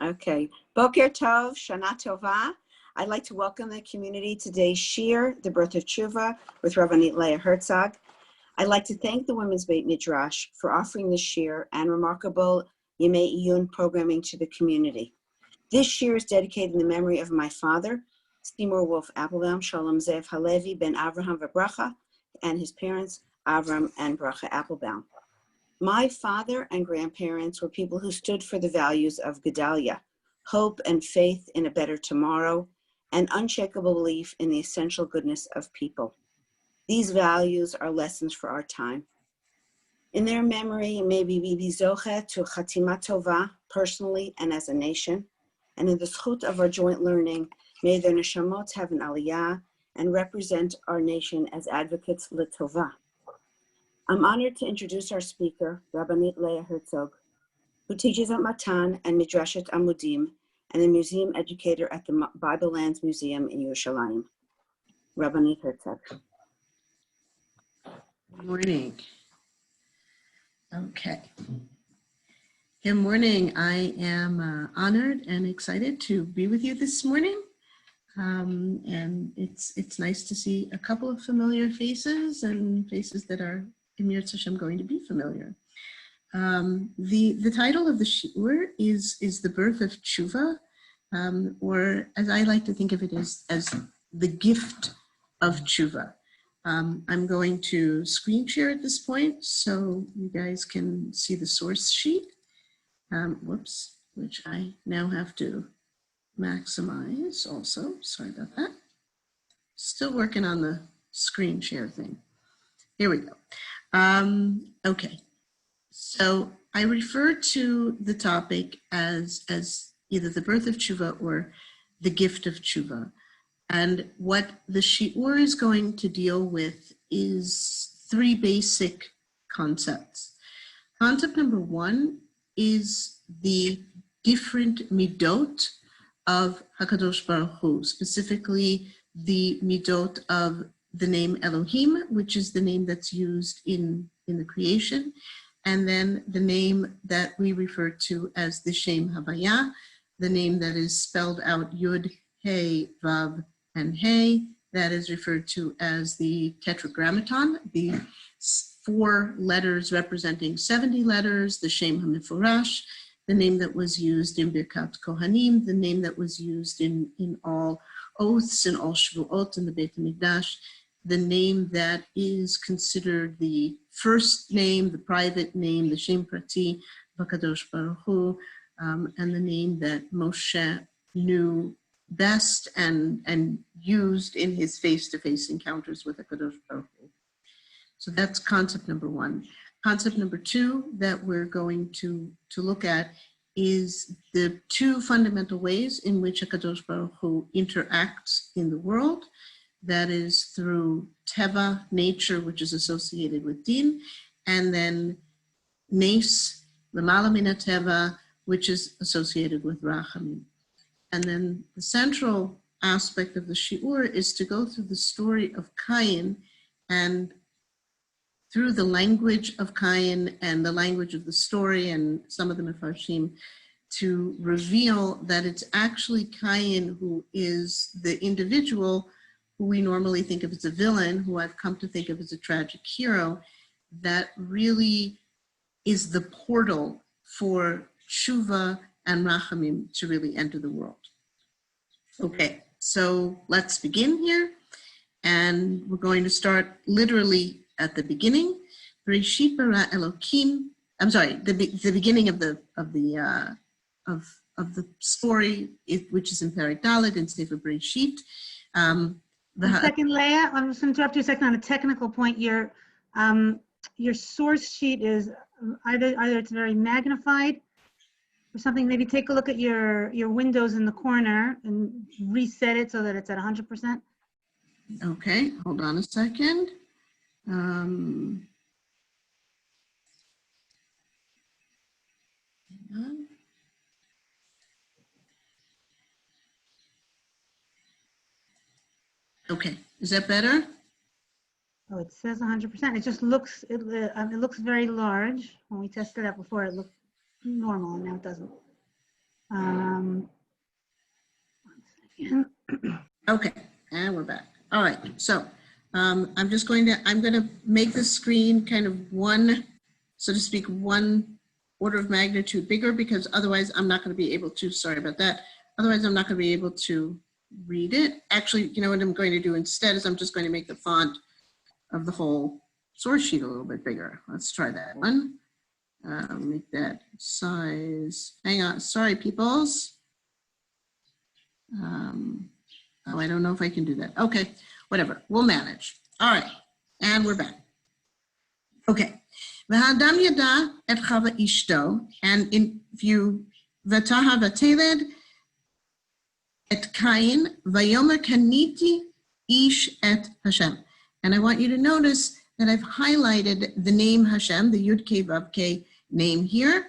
Okay. Boker Tov, Shana Tova. I'd like to welcome the community to today's Shir, the Birth of Chuva, with Rabbanit Leah Herzog. I'd like to thank the Women's Beit Midrash for offering this Shir and remarkable Yemei Iyun programming to the community. This Shir is dedicated in the memory of my father, Seymour Wolf Applebaum, Shalom Zev Halevi ben Avraham V'Bracha, and his parents, Avram and Bracha Applebaum. My father and grandparents were people who stood for the values of Gedalya, hope and faith in a better tomorrow, and unshakable belief in the essential goodness of people. These values are lessons for our time. In their memory, may we be zoche to chatima tova, personally and as a nation, and in the zchut of our joint learning, may their neshamot have an aliyah and represent our nation as advocates l'tova. I'm honored to introduce our speaker, Rabbanit Leah Herzog, who teaches at Matan and Midrashet Amudim, and a museum educator at the Bible Lands Museum in Yerushalayim. Rabbanit Herzog. Good morning. Okay. Good morning. I am honored and excited to be with you this morning. And it's nice to see a couple of familiar faces and faces that are Emir Hashem going to be familiar. The title of the shiur is the Birth of Chuva, or as I like to think of it as the gift of Chuva. I'm going to screen share at this point so you guys can see the source sheet. Which I now have to maximize also. Sorry about that. Still working on the screen share thing. Here we go. Okay. So I refer to the topic as either the birth of Chuva or the gift of Chuva. And what the shiur is going to deal with is three basic concepts. Concept number one is the different midot of HaKadosh Baruch Hu, specifically the midot of the name Elohim, which is the name that's used in the creation, and then the name that we refer to as the Shem Havaya, the name that is spelled out Yud, Hey, Vav, and Hey, that is referred to as the Tetragrammaton, the 4 letters representing 70 letters, the Shem HaMeforash, the name that was used in Birkat Kohanim, the name that was used in all oaths and all Shvuot in the Beit HaMikdash, the name that is considered the first name, the private name, the Shem Prati, HaKadosh Baruch Hu, and the name that Moshe knew best and used in his face-to-face encounters with HaKadosh Baruch Hu. So that's concept number one. Concept number two that we're going to look at is the 2 fundamental ways in which HaKadosh Baruch Hu interacts in the world. That is through teva, nature, which is associated with din, and then nes, lemala min teva, which is associated with rachamim. And then the central aspect of the shiur is to go through the story of Cain, and through the language of Cain and the language of the story and some of the Mefarshim, to reveal that it's actually Cain who is the individual who we normally think of as a villain, who I've come to think of as a tragic hero, that really is the portal for Tshuva and Rachamim to really enter the world. Okay, so let's begin here. And we're going to start literally at the beginning. Bereshit bara Elokim. I'm sorry, the beginning of the story, which is in Perek Dalet in Sefer Bereshit. Second, Leah, I'm just going to interrupt you a second on a technical point. Your source sheet is either it's very magnified or something. Maybe take a look at your windows in the corner and reset it so that it's at 100%. Okay, hold on a second. Hang on. Okay, is that better? Oh, it says 100%. It just looks, it looks very large. When we tested it out before, it looked normal, and now it doesn't. Okay, and we're back. All right, so I'm going to make the screen kind of one, so to speak, one order of magnitude bigger, because otherwise I'm not going to be able to, sorry about that, otherwise I'm not going to be able to read it. Actually, you know what I'm going to do instead is I'm just going to make the font of the whole source sheet a little bit bigger. Let's try that one. Make that size, hang on, sorry peoples. Oh, I don't know if I can do that. Okay, whatever, we'll manage. All right, and we're back. Okay. V'ha'adam yada et Chava ishto, and in view v'taha v'teled et Kain v'yomer kaniti ish et Hashem. And I want you to notice that I've highlighted the name Hashem, the Yud Kei Vav Kei name here,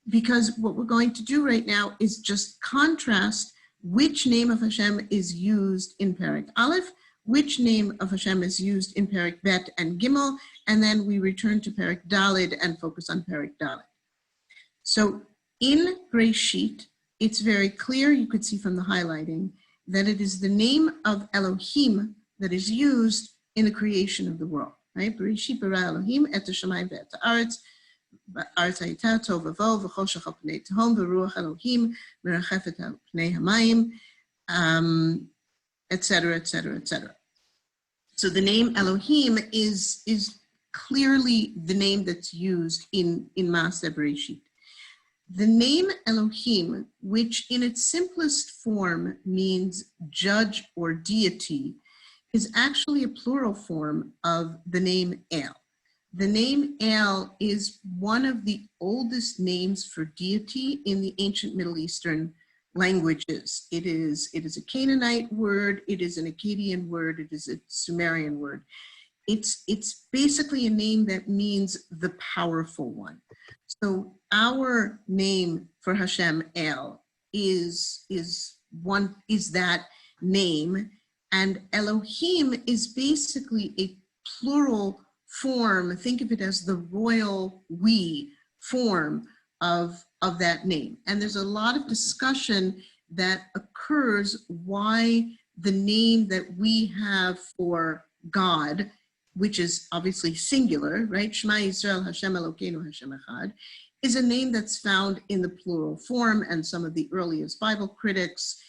because what we're going to do right now is just contrast which name of Hashem is used in Perek Aleph, which name of Hashem is used in Perek Bet and Gimel, and then we return to Perek Daled and focus on Perek Daled. So in Breshit, it's very clear, you could see from the highlighting, that it is the name of Elohim that is used in the creation of the world, right? Bereshit bara Elohim et hashamayim ve'et haaretz, haaretz hayita tov v'vo v'choshech al pnei tehom v'ruach Elohim merachefet al pnei hamayim, etc., etc., etc. So the name Elohim is clearly the name that's used in Maaseh Bereshit. The name Elohim, which in its simplest form means judge or deity, is actually a plural form of the name El. The name El is one of the oldest names for deity in the ancient Middle Eastern languages. It is a Canaanite word, it is an Akkadian word, it is a Sumerian word. It's basically a name that means the powerful one. So our name for Hashem El is that name, and Elohim is basically a plural form. Think of it as the royal we form of that name. And there's a lot of discussion that occurs why the name that we have for God, which is obviously singular, right? Shema Yisrael Hashem Elokeinu Hashem Echad, is a name that's found in the plural form, and some of the earliest Bible critics,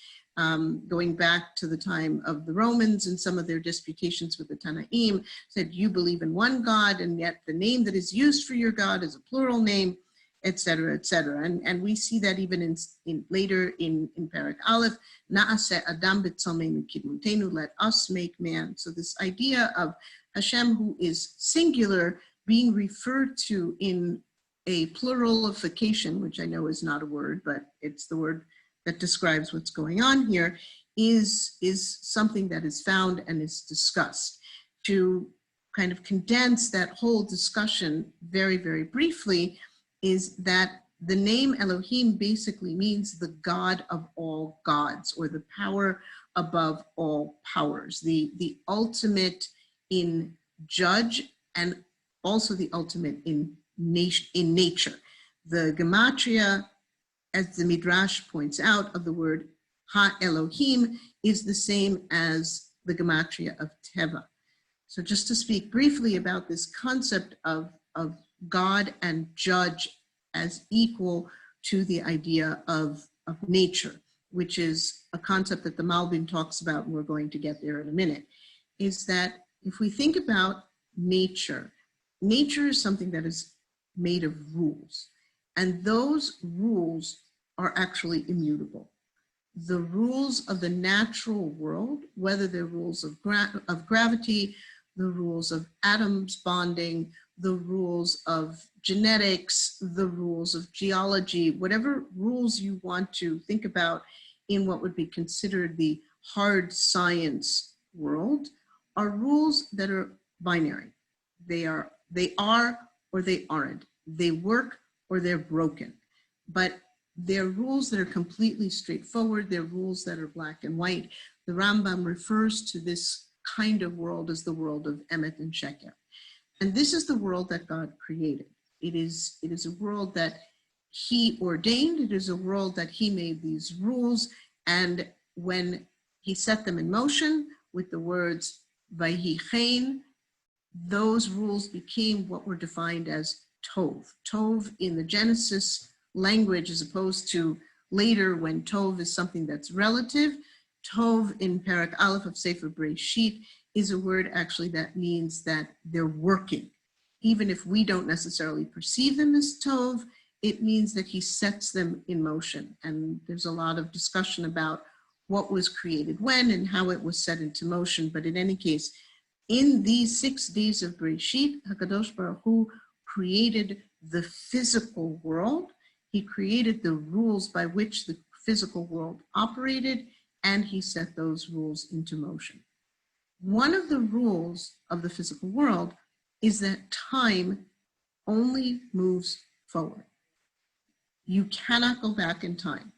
going back to the time of the Romans and some of their disputations with the Tanaim, said you believe in one God, and yet the name that is used for your God is a plural name, etc., etc. And we see that even later in Perek Aleph, Na'aseh Adam b'Tzomenu kidmutenu, let us make man. So this idea of Hashem, who is singular, being referred to in a pluralification, which I know is not a word, but it's the word that describes what's going on here, is something that is found and is discussed. To kind of condense that whole discussion very, very briefly, is that the name Elohim basically means the God of all gods, or the power above all powers, the ultimate in judge, and also the ultimate in nature. The gematria, as the Midrash points out, of the word Ha-Elohim is the same as the gematria of Teva. So just to speak briefly about this concept of God and judge as equal to the idea of nature, which is a concept that the Malbim talks about, and we're going to get there in a minute, is that if we think about nature, nature is something that is made of rules, and those rules are actually immutable. The rules of the natural world, whether they're rules of gravity, the rules of atoms bonding, the rules of genetics, the rules of geology, whatever rules you want to think about in what would be considered the hard science world, are rules that are binary. They are or they aren't. They work or they're broken. But they're rules that are completely straightforward. They're rules that are black and white. The Rambam refers to this kind of world as the world of Emet and Sheker. And this is the world that God created. It is a world that he ordained. It is a world that he made these rules. And when he set them in motion with the words Vayhi Chen, those rules became what were defined as Tov. Tov in the Genesis language, as opposed to later when Tov is something that's relative. Tov in Parak Aleph of Sefer Bereshit is a word actually that means that they're working. Even if we don't necessarily perceive them as Tov, it means that he sets them in motion. And there's a lot of discussion about what was created when and how it was set into motion. But in any case, in these 6 days of Bereshit, HaKadosh Baruch Hu created the physical world. He created the rules by which the physical world operated, and he set those rules into motion. One of the rules of the physical world is that time only moves forward. You cannot go back in time.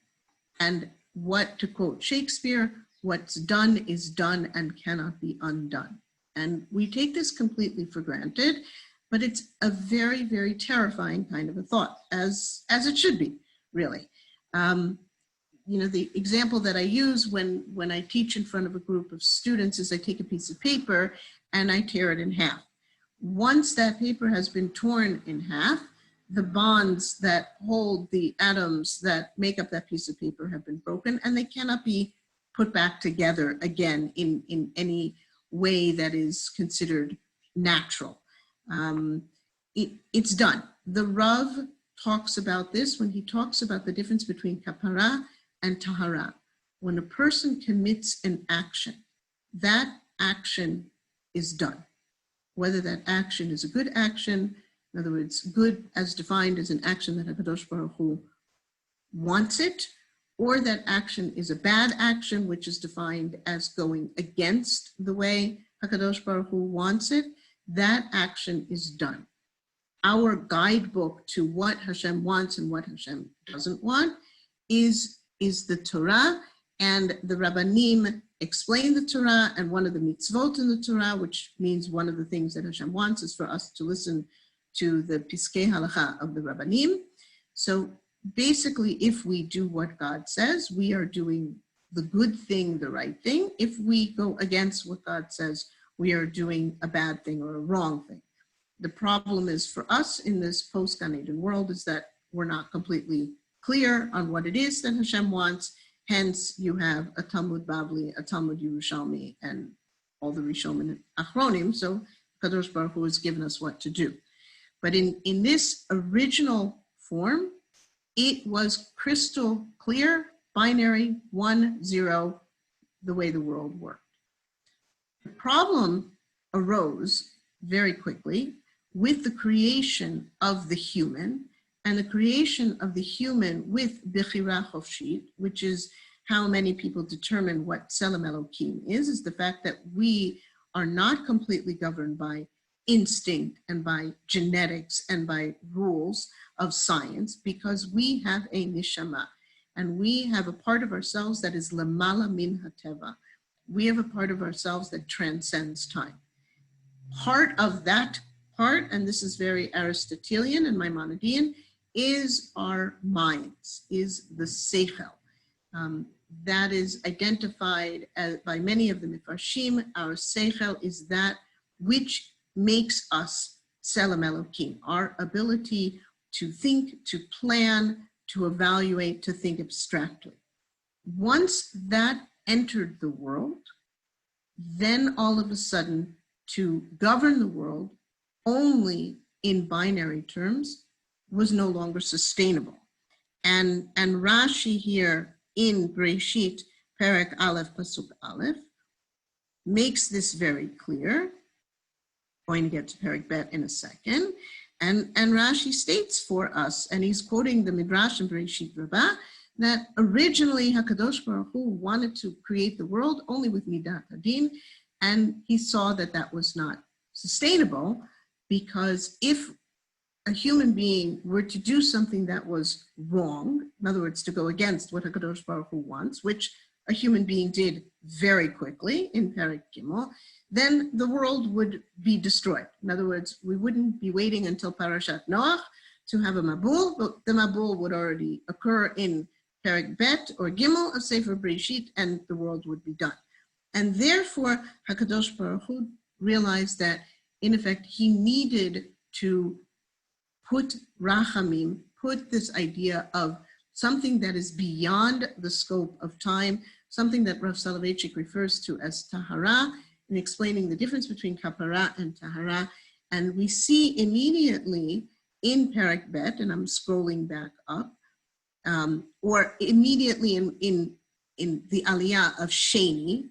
And what, to quote Shakespeare, what's done is done and cannot be undone. And we take this completely for granted, but it's a very, very terrifying kind of a thought, as it should be, really. You know, the example that I use when I teach in front of a group of students is I take a piece of paper and I tear it in half. Once that paper has been torn in half, the bonds that hold the atoms that make up that piece of paper have been broken, and they cannot be put back together again in any way that is considered natural. It's done. The Rav talks about this when he talks about the difference between Kaphara and Tahara. When a person commits an action, that action is done. Whether that action is a good action, in other words, good as defined as an action that HaKadosh Baruch Hu wants it, or that action is a bad action, which is defined as going against the way HaKadosh Baruch Hu wants it, that action is done. Our guidebook to what Hashem wants and what Hashem doesn't want is the Torah, and the Rabbanim explain the Torah, and one of the mitzvot in the Torah, which means one of the things that Hashem wants, is for us to listen to the Piskei Halacha of the Rabbanim. So basically, if we do what God says, we are doing the good thing, the right thing. If we go against what God says, we are doing a bad thing or a wrong thing. The problem is for us in this post-Gan Eden world is that we're not completely clear on what it is that Hashem wants. Hence, you have a Talmud Bavli, a Talmud Yerushalmi, and all the Rishonim and Achronim. So Kadosh Baruch Hu has given us what to do. But in this original form, it was crystal clear, binary, 1, 0, the way the world worked. The problem arose very quickly with the creation of the human, and the creation of the human with Bechira Chofshit, which is how many people determine what Tzelem Elokim is the fact that we are not completely governed by instinct and by genetics and by rules of science, because we have a neshama, and we have a part of ourselves that is lamala min hateva. We have a part of ourselves that transcends time. Part of that part, and this is very Aristotelian and Maimonidean, is our minds, is the seichel. That is identified by many of the Mifarshim. Our seichel is that which makes us Tzelem Elokim, our ability to think, to plan, to evaluate, to think abstractly. Once that entered the world, then all of a sudden to govern the world only in binary terms was no longer sustainable. And Rashi here in Bereshit, Perek Aleph, Pasuk Aleph, makes this very clear. Going to get to Perek Bet in a second. And Rashi states for us, and he's quoting the Midrash in Bereshit Rabbah, that originally HaKadosh Baruch Hu wanted to create the world only with Midat Hadin, and he saw that that was not sustainable, because if a human being were to do something that was wrong, in other words, to go against what HaKadosh Baruch Hu wants, which a human being did very quickly in Perek Gimel, then the world would be destroyed. In other words, we wouldn't be waiting until Parashat Noach to have a Mabul, but the Mabul would already occur in Perek Bet or Gimel of Sefer Bereshit, and the world would be done. And therefore, HaKadosh Baruch Hu realized that, in effect, he needed to put Rachamim, put this idea of something that is beyond the scope of time, something that Rav Soloveitchik refers to as Tahara, in explaining the difference between Kaphara and Tahara. And we see immediately in Perek Bet, and I'm scrolling back up, or immediately in the Aliyah of Sheni,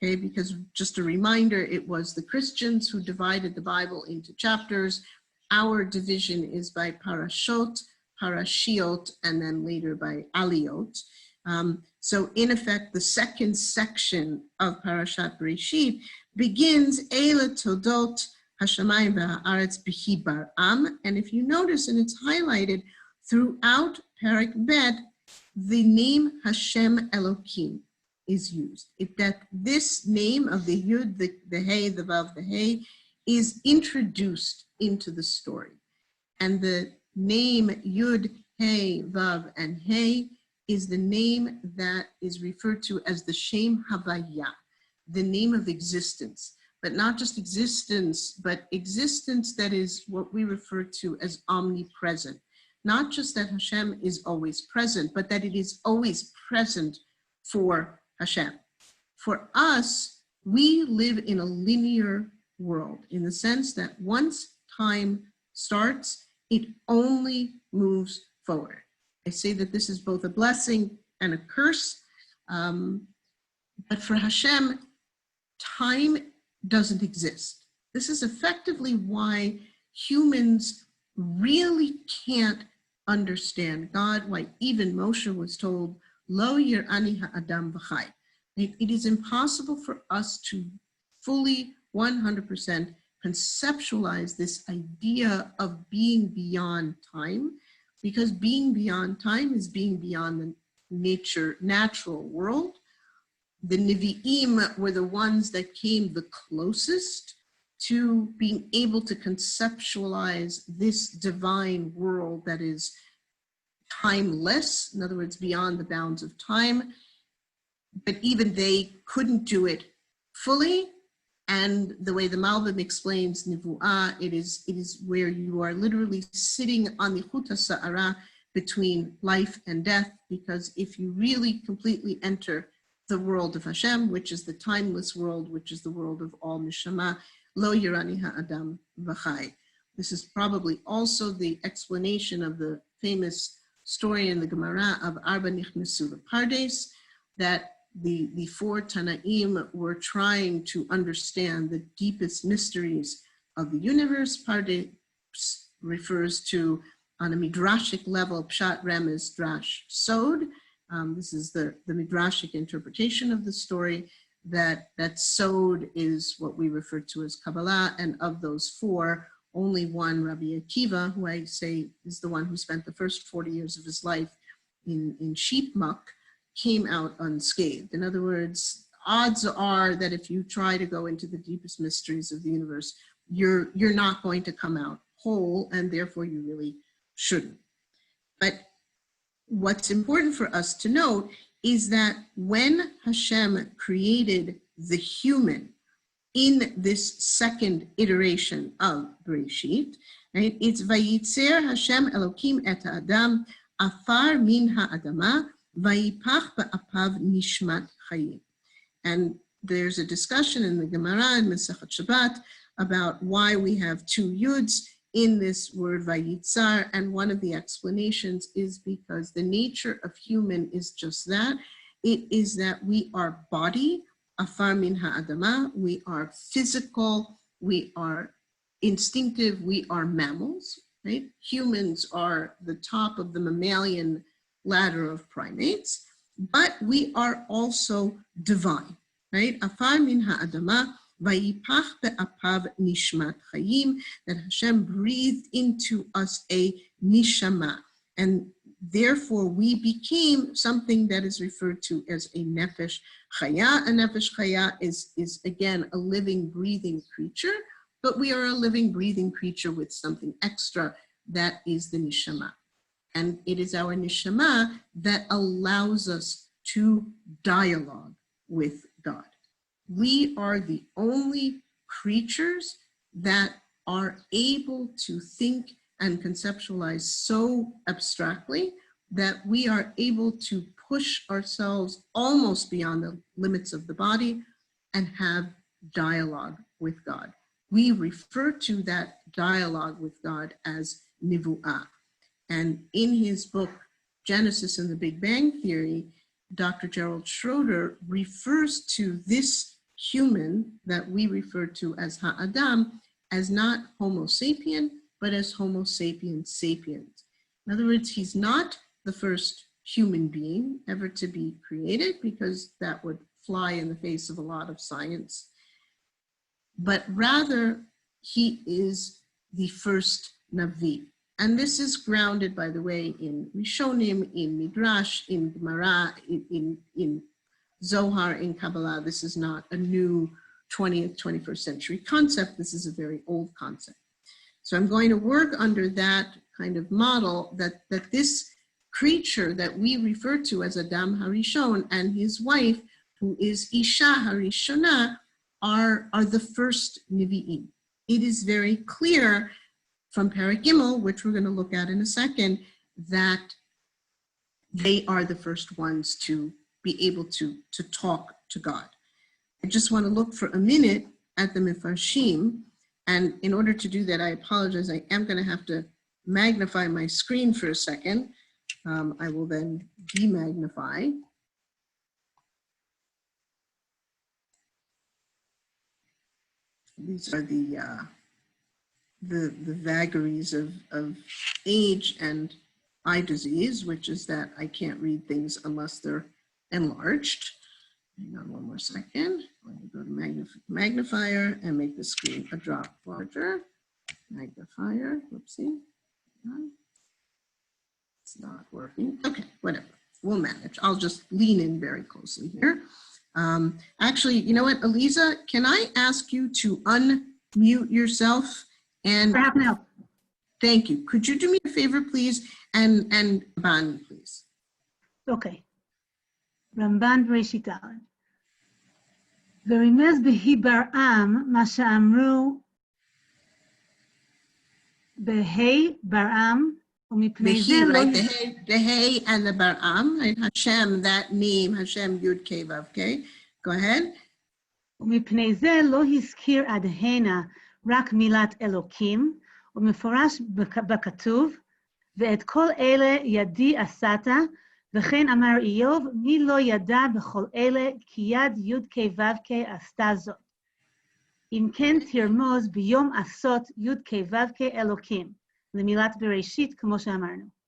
okay, because just a reminder, it was the Christians who divided the Bible into chapters. Our division is by parashot, parashiot, and then later by aliyot. So in effect, the second section of Parashat Bereshit begins Eila Todot Hashamayim v'Haaretz b'Hi Bar'am. And if you notice, and it's highlighted throughout Perek Bet, the name Hashem Elokim is used. That this name of the Yud, the Hey, the Vav, the Hey, is introduced into the story. And the name Yud, Hey, Vav, and Hey is the name that is referred to as the Shem Havaya, the name of existence. But not just existence, but existence that is what we refer to as omnipresent. Not just that Hashem is always present, but that it is always present for Hashem. For us, we live in a linear world in the sense that once time starts, it only moves forward. I say that this is both a blessing and a curse, but for Hashem, time doesn't exist. This is effectively why humans really can't understand God, why even Moshe was told, Lo yir'ani ha'adam v'chai. It is impossible for us to fully 100% conceptualize this idea of being beyond time, because being beyond time is being beyond the natural world. The Nevi'im were the ones that came the closest to being able to conceptualize this divine world that is timeless, in other words, beyond the bounds of time. But even they couldn't do it fully. And the way the Malbim explains Nivu'ah, it is where you are literally sitting on the Chut HaSa'ara between life and death, because if you really completely enter the world of Hashem, which is the timeless world, which is the world of all Neshama, Lo Yirani Ha'adam V'chai. This is probably also the explanation of the famous story in the Gemara of Arba Nichnesu Pardes, that the four Tanaim were trying to understand the deepest mysteries of the universe. Pardes refers to, on a midrashic level, Pshat, Remez, Drash, Sod. This is the midrashic interpretation of the story, that Sod is what we refer to as Kabbalah, and of those four, only one, Rabbi Akiva, who I say is the one who spent the first 40 years of his life in sheep muck, came out unscathed. In other words, odds are that if you try to go into the deepest mysteries of the universe, you're not going to come out whole, and therefore you really shouldn't. But what's important for us to note is that when Hashem created the human in this second iteration of Bereshit, right, it's Vayitzer Hashem Elokim et Adam afar min ha'adama vayipach ba'apav nishmat chayim. And there's a discussion in the Gemara in Masechet Shabbat about why we have two yuds in this word Vayitzar, and one of the explanations is because the nature of human is just that. It is that we are body, afar min ha'adama, we are physical, we are instinctive, we are mammals, right? Humans are the top of the mammalian ladder of primates, but we are also divine, right? Afar min ha'adama, vayipach be'apav nishmat chayim, that Hashem breathed into us a nishama, and therefore we became something that is referred to as a nefesh chaya. A nefesh chaya is again a living, breathing creature, but we are a living, breathing creature with something extra, that is the nishama. And it is our neshama that allows us to dialogue with God. We are the only creatures that are able to think and conceptualize so abstractly that we are able to push ourselves almost beyond the limits of the body and have dialogue with God. We refer to that dialogue with God as nivu'ah. And in his book, Genesis and the Big Bang Theory, Dr. Gerald Schroeder refers to this human that we refer to as Ha'adam as not Homo sapien, but as Homo sapien sapiens. In other words, he's not the first human being ever to be created, because that would fly in the face of a lot of science, but rather he is the first Navi. And this is grounded, by the way, in Rishonim, in Midrash, in Gemara, in Zohar, in Kabbalah. This is not a new 20th, 21st century concept. This is a very old concept. So I'm going to work under that kind of model that this creature that we refer to as Adam Harishon and his wife, who is Isha Harishona, are the first Nevi'im. It is very clear from Perek Gimel, which we're going to look at in a second, that they are the first ones to be able to talk to God. I just want to look for a minute at the Mefarshim, and in order to do that, I apologize, I am going to have to magnify my screen for a second. I will then demagnify. These are the vagaries of age and eye disease, which is that I can't read things unless they're enlarged. Hang on one more second. Let me go to magnifier and make the screen a drop larger. Magnifier, whoopsie. It's not working. Okay, whatever. We'll manage. I'll just lean in very closely here. Actually, you know what, Eliza, can I ask you to unmute yourself? And For half an hour. Thank you. Could you do me a favor, please? And Ramban, please. Okay. Ramban Bereshit Aleph. ורימז בהי ברעם מה שאמרו בהי ברעם ומפני זה The לא... right, the Hey and the Bar'am, right? Hashem, that name, Hashem Yud Kei Vav Kei. Go ahead. ומפני זה לא הזכיר עד הנה רק מילת אלוקים, ומפורש בכתוב, ואת כל אלה ידי עשת, וכן אמר איוב, מי לא ידע בכל אלה, כי יד י' כ' ו' כ' עשתה זאת. אם כן תרמוז ביום עשות י' כ' ו' כ' אלוקים, למילת בראשית כמו שאמרנו.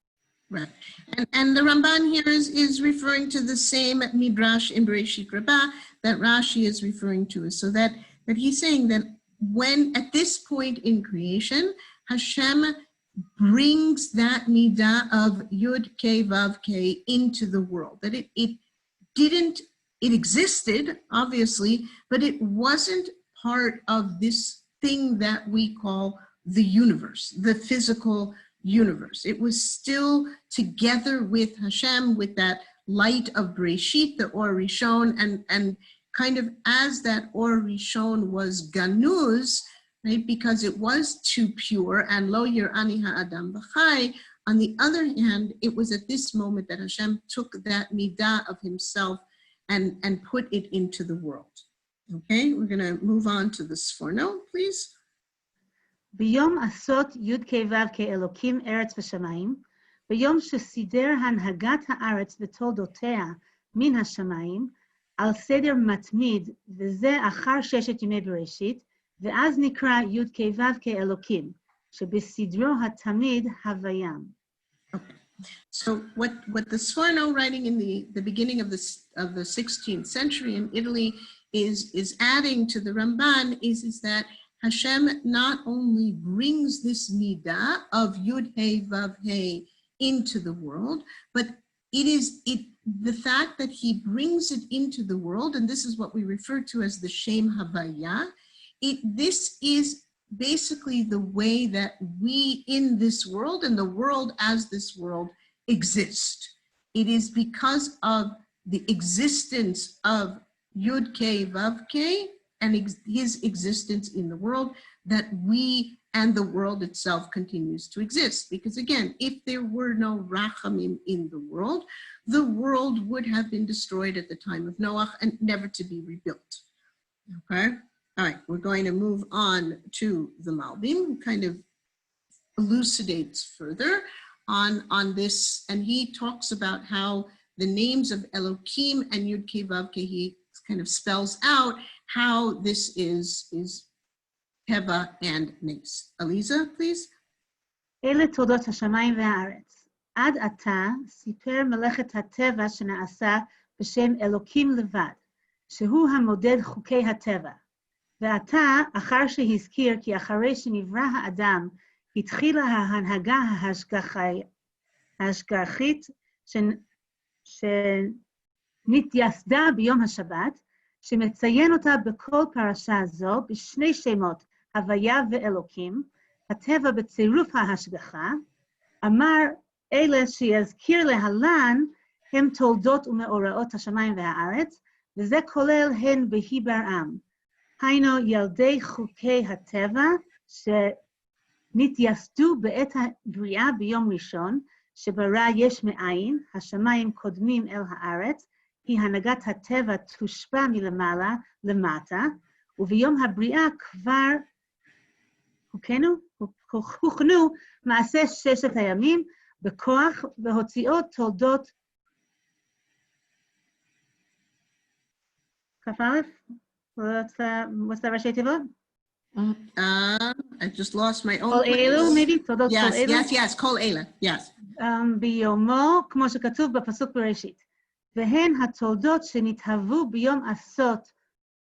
Right. And the Ramban here is referring to the same Midrash in Bereshit Rabbah that Rashi is referring to. So that he's saying that when at this point in creation, Hashem brings that midah of Yud Kei Vav Kei into the world. That it existed, obviously, but it wasn't part of this thing that we call the universe, the physical universe. It was still together with Hashem, with that light of Bereshit, the Or Rishon, and kind of as that Or Rishon was ganuz, right, because it was too pure, and lo yir'ani ha'adam b'chai. On the other hand, it was at this moment that Hashem took that midah of himself and put it into the world. Okay, we're going to move on to the Sforno, please. ביום עשות י' כ' ו' כ' אלוקים ארץ ושמיים, ביום שסידר הנהגת הארץ ותולדותיה מן השמיים, על סדר מתמיד, וזה אחר ששת ימי בראשית, ואז נקרא י' כ' ו' כ' אלוקים, שבסדרו התמיד הוויים. Okay. So what the Sforno writing in the beginning of the 16th century in Italy is adding to the Ramban is that Hashem not only brings this midah of Yud Hey Vav Hey into the world, but the fact that he brings it into the world, and this is what we refer to as the Shem Havaya, this is basically the way that we in this world and the world as this world exist. It is because of the existence of Yud K Vav K and his existence in the world that we and the world itself continues to exist. Because again, if there were no Rachamim in the world would have been destroyed at the time of Noah and never to be rebuilt. Okay, all right, we're going to move on to the Malbim, who kind of elucidates further on this, and he talks about how the names of Elohim and Yud Kei Vav Kei, he kind of spells out how this is Teva and Nes. Aliza, please. אלה תולדות השמיים והארץ. עד עתה סיפר מלאכת הטבע שנעשה בשם אלוקים לבד, שהוא המודד חוקי הטבע. ועתה, אחר שהזכיר כי אחרי שנברא האדם, התחילה ההנהגה ההשגחית שנתייסדה ביום השבת, שמציין אותה בכל פרשה זו בשני שמות, הוויה ואלוקים, הטבע בצירוף ההשגחה, אמר אלה שיזכיר להלן הם תולדות ומאורעות השמיים והארץ, וזה כולל הן בהי ברעם. היינו ילדי חוקי הטבע שנתייסדו בעת הבריאה ביום ראשון, שברא יש מאין, השמיים קודמים אל הארץ, כי הנהגת הטבע תושפע מלמעלה למטה, וביום הבריאה כבר הוכנו מעשה ששת הימים בכוח והוציאות תולדות כ"א? What's that ראשי תיבות? I just lost my own כל אלו, maybe? תולדות כל אלו? Yes, כל אלה, yes. ביומו, כמו שכתוב בפסוק בראשית. והן התולדות שנתהוו ביום עשות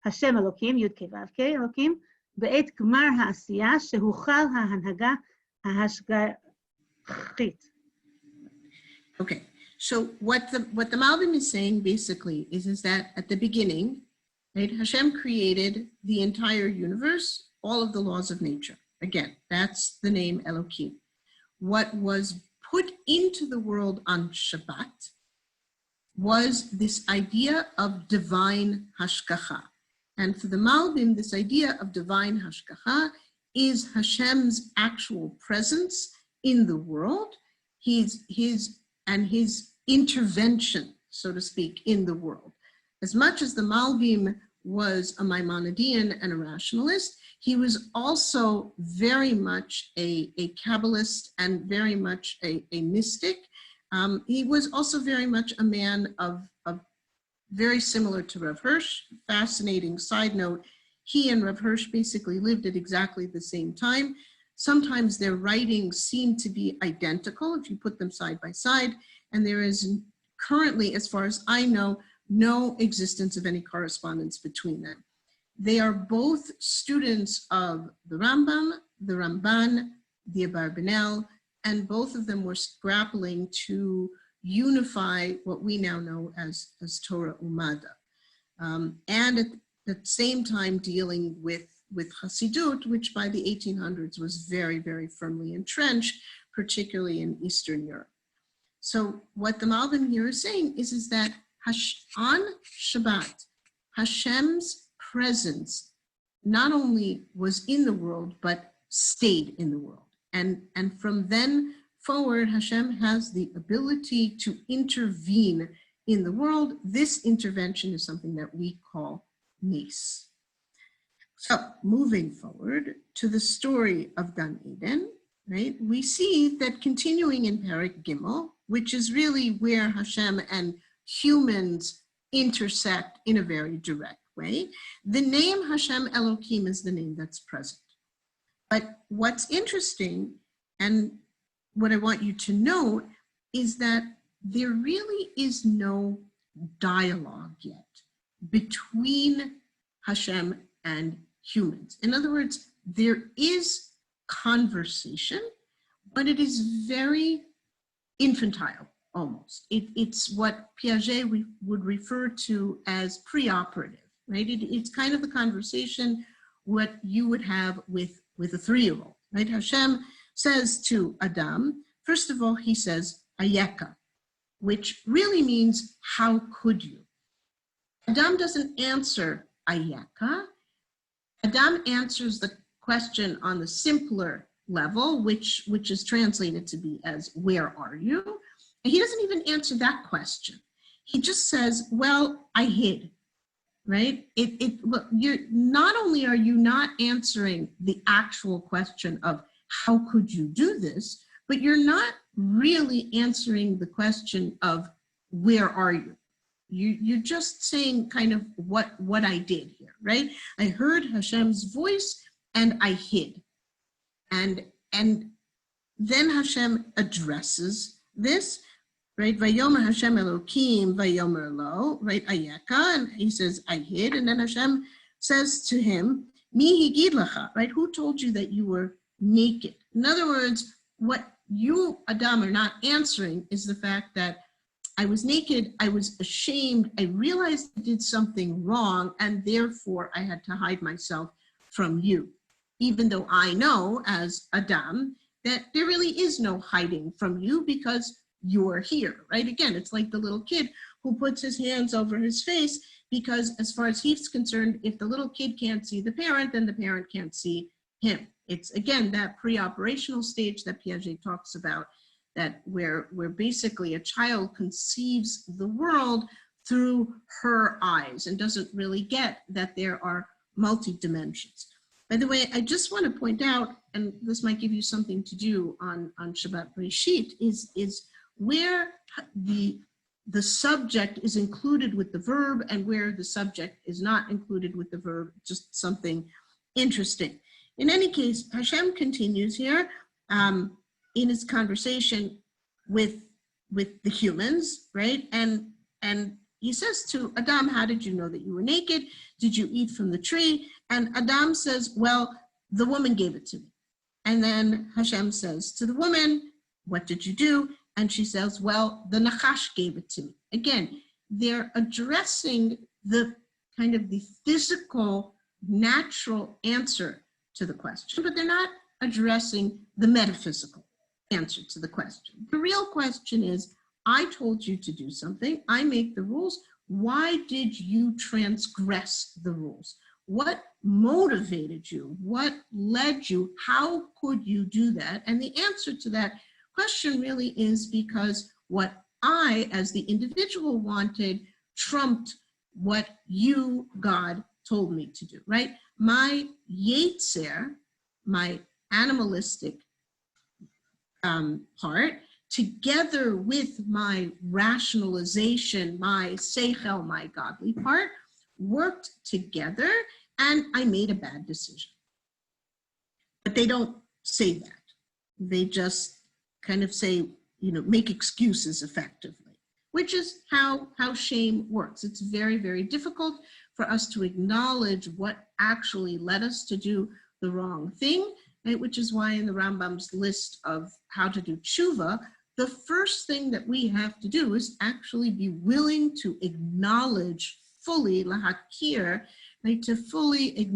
השם אלוקים, י' כ' ו' כ' אלוקים, בעת גמר העשייה שהוחל ההנהגה ההשגחית. Okay, so what the Malbim is saying basically is that at the beginning, right, Hashem created the entire universe, all of the laws of nature. Again, that's the name Elohim. What was put into the world on Shabbat was this idea of divine hashgacha. And for the Malbim, this idea of divine hashgacha is Hashem's actual presence in the world, his intervention, so to speak, in the world. As much as the Malbim was a Maimonidean and a rationalist, he was also very much a Kabbalist and very much a mystic. He was also very much a man of very similar to Rav Hirsch. Fascinating side note, he and Rav Hirsch basically lived at exactly the same time. Sometimes their writings seem to be identical if you put them side by side, and there is currently, as far as I know, no existence of any correspondence between them. They are both students of the Rambam, the Ramban, the Abarbanel, and both of them were grappling to unify what we now know as Torah Umada. And at the same time dealing with Hasidut, which by the 1800s was very, very firmly entrenched, particularly in Eastern Europe. So what the Malbim here is saying is that on Shabbat, Hashem's presence not only was in the world, but stayed in the world. And from then forward, Hashem has the ability to intervene in the world. This intervention is something that we call Nes. So moving forward to the story of Gan Eden, right? We see that continuing in Perek Gimel, which is really where Hashem and humans intersect in a very direct way. The name Hashem Elohim is the name that's present. But what's interesting, and what I want you to know, is that there really is no dialogue yet between Hashem and humans. In other words, there is conversation, but it is very infantile, almost. It's what Piaget would refer to as preoperative, right? It's kind of the conversation what you would have with with a 3-year-old, right? Hashem says to Adam, first of all, he says, ayeka, which really means, how could you? Adam doesn't answer ayeka. Adam answers the question on the simpler level, which is translated to be as, where are you? And he doesn't even answer that question. He just says, well, I hid, right? Look, not only are you not answering the actual question of how could you do this, but you're not really answering the question of where are you? You're just saying kind of what I did here, right? I heard Hashem's voice and I hid. And then Hashem addresses this, right? Vayomer Hashem Elokim Vayomer Lo, right? Ayeka, and he says, I hid. And then Hashem says to him, Mi higid lacha, right? Who told you that you were naked? In other words, what you, Adam, are not answering is the fact that I was naked, I was ashamed, I realized I did something wrong, and therefore I had to hide myself from you. Even though I know, as Adam, that there really is no hiding from you because you're here, right? Again, it's like the little kid who puts his hands over his face because as far as he's concerned, if the little kid can't see the parent, then the parent can't see him. It's, again, that pre-operational stage that Piaget talks about, that where basically a child conceives the world through her eyes and doesn't really get that there are multi-dimensions. By the way, I just want to point out, and this might give you something to do on Shabbat Bereshit, is where the subject is included with the verb and where the subject is not included with the verb, just something interesting. In any case, Hashem continues here in his conversation with the humans, right? And he says to Adam, how did you know that you were naked? Did you eat from the tree? And Adam says, well, the woman gave it to me. And then Hashem says to the woman, what did you do? And she says, well, the Nachash gave it to me. Again, they're addressing the kind of the physical, natural answer to the question, but they're not addressing the metaphysical answer to the question. The real question is, I told you to do something, I make the rules, why did you transgress the rules? What motivated you? What led you? How could you do that? And the answer to that question really is because what I, as the individual, wanted trumped what you, God, told me to do, right? My yetzer, my animalistic part, together with my rationalization, my seichel, my godly part, worked together, and I made a bad decision. But they don't say that. They just kind of say, make excuses effectively, which is how shame works. It's very, very difficult for us to acknowledge what actually led us to do the wrong thing, right? Which is why in the Rambam's list of how to do tshuva, the first thing that we have to do is actually be willing to acknowledge fully, lahakir, right? To fully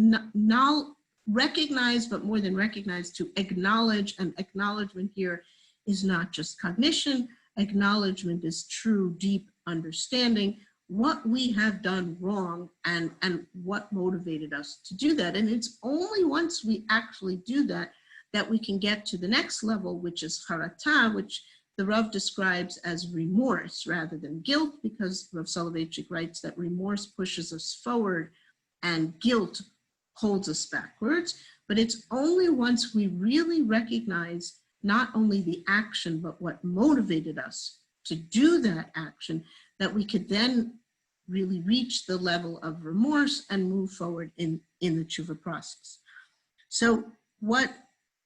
recognize, but more than recognize, to acknowledge. And acknowledgement here is not just cognition. Acknowledgement is true, deep understanding what we have done wrong and what motivated us to do that. And it's only once we actually do that that we can get to the next level, which is charata, which the Rav describes as remorse rather than guilt, because Rav Soloveitchik writes that remorse pushes us forward and guilt holds us backwards. But it's only once we really recognize not only the action, but what motivated us to do that action, that we could then really reach the level of remorse and move forward in the tshuva process. So what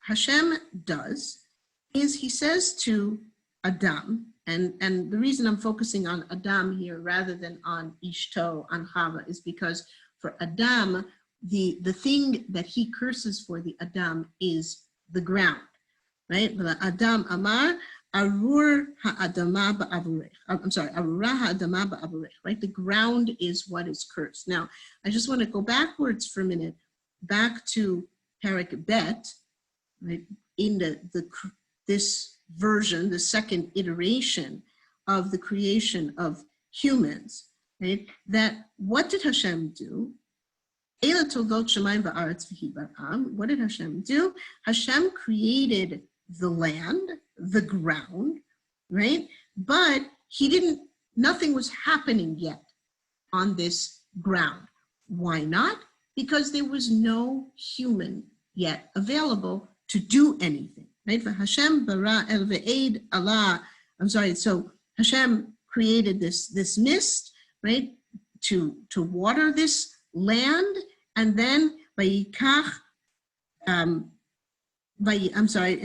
Hashem does is he says to Adam, and the reason I'm focusing on Adam here rather than on Ishto, on Chava, is because for Adam, the thing that he curses for the Adam is the ground, right? Adam Amar, Arur ha'adama ba'avurech. I'm sorry, Arura ha'adama ba'avurech, right? The ground is what is cursed. Now, I just want to go backwards for a minute, back to Perek Bet, right, in this version, the second iteration of the creation of humans, right, that what did Hashem do? What did Hashem do? Hashem created the land, the ground, right? But nothing was happening yet on this ground. Why not? Because there was no human yet available to do anything, right? Hashem bara el ve'ed Allah. So Hashem created this mist, right, to water this land, and then vayikach,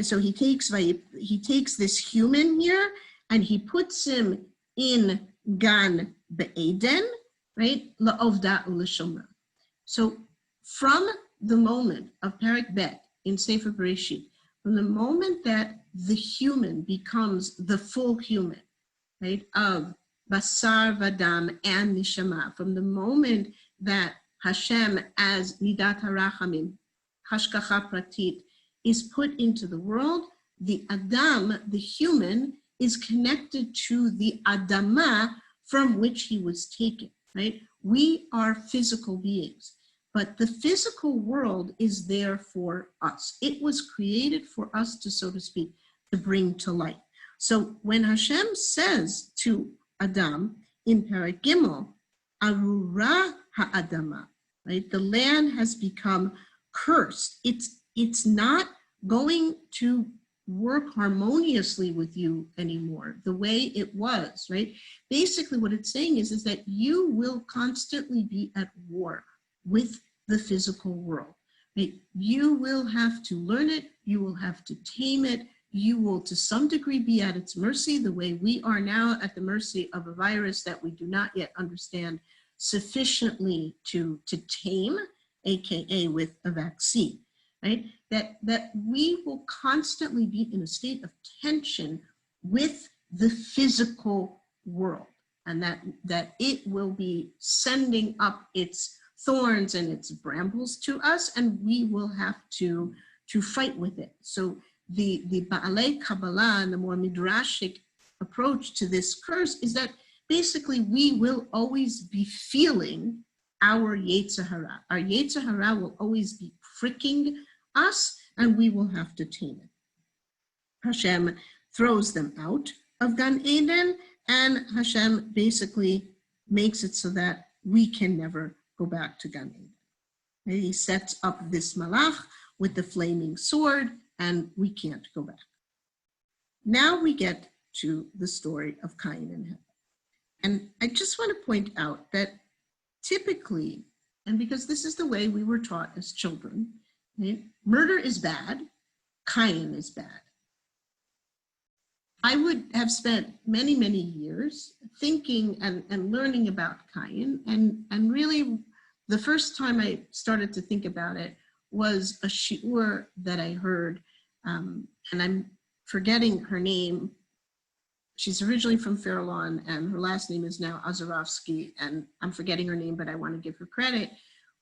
so he takes this human here and he puts him in Gan Be'eden, right, la'ovda u'l'shomer. So from the moment of Perek Bet in Sefer Bereshit, from the moment that the human becomes the full human, right, of Basar, Vadam, and Neshama, from the moment that Hashem as Midat HaRachamim, Hashgacha Pratit, is put into the world, the Adam, the human, is connected to the Adamah from which he was taken, right? We are physical beings, but the physical world is there for us. It was created for us to, so to speak, to bring to light. So when Hashem says to Adam in Perek Gimel, Arura ha'adama, right? The land has become cursed. It's not going to work harmoniously with you anymore the way it was, right? Basically what it's saying is that you will constantly be at war with the physical world, right? You will have to learn it, you will have to tame it, you will to some degree be at its mercy, the way we are now at the mercy of a virus that we do not yet understand sufficiently to tame, aka with a vaccine, right? That we will constantly be in a state of tension with the physical world, and that it will be sending up its thorns and its brambles to us, and we will have to fight with it. So the Ba'alei Kabbalah and the more midrashic approach to this curse is that basically we will always be feeling our Yetzer Hara. Our Yetzer Hara will always be pricking us, and we will have to tame it. Hashem throws them out of Gan Eden, and Hashem basically makes it so that we can never go back to Gan Eden. And he sets up this malach with the flaming sword, and we can't go back. Now we get to the story of Cain and Hevel. And I just want to point out that typically, and because this is the way we were taught as children, right, murder is bad, Cain is bad. I would have spent many, many years thinking and learning about Cain, and really the first time I started to think about it was a shiur that I heard, and I'm forgetting her name. She's originally from Fair Lawn, and her last name is now Azarovsky, and I'm forgetting her name, but I want to give her credit,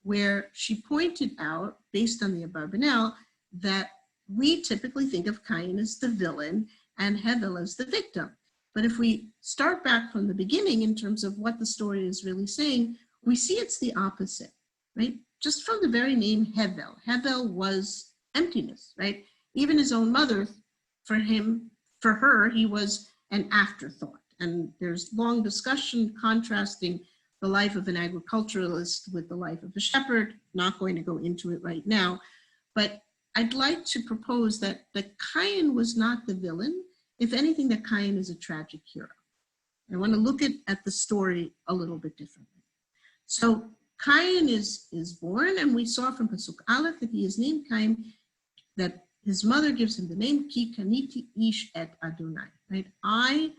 where she pointed out, based on the Abarbanel, that we typically think of Cain as the villain and Hevel as the victim. But if we start back from the beginning in terms of what the story is really saying, we see it's the opposite, right? Just from the very name Hevel. Hevel was emptiness, right? Even his own mother, for her, he was an afterthought. And there's long discussion contrasting the life of an agriculturalist with the life of a shepherd. Not going to go into it right now, but I'd like to propose that Cain was not the villain. If anything, that Cain is a tragic hero. I want to look at the story a little bit differently. So Cain is born, and we saw from Pasuk Aleph that he is named Cain, that his mother gives him the name Ki Kaniti Ish et Adonai, right? I,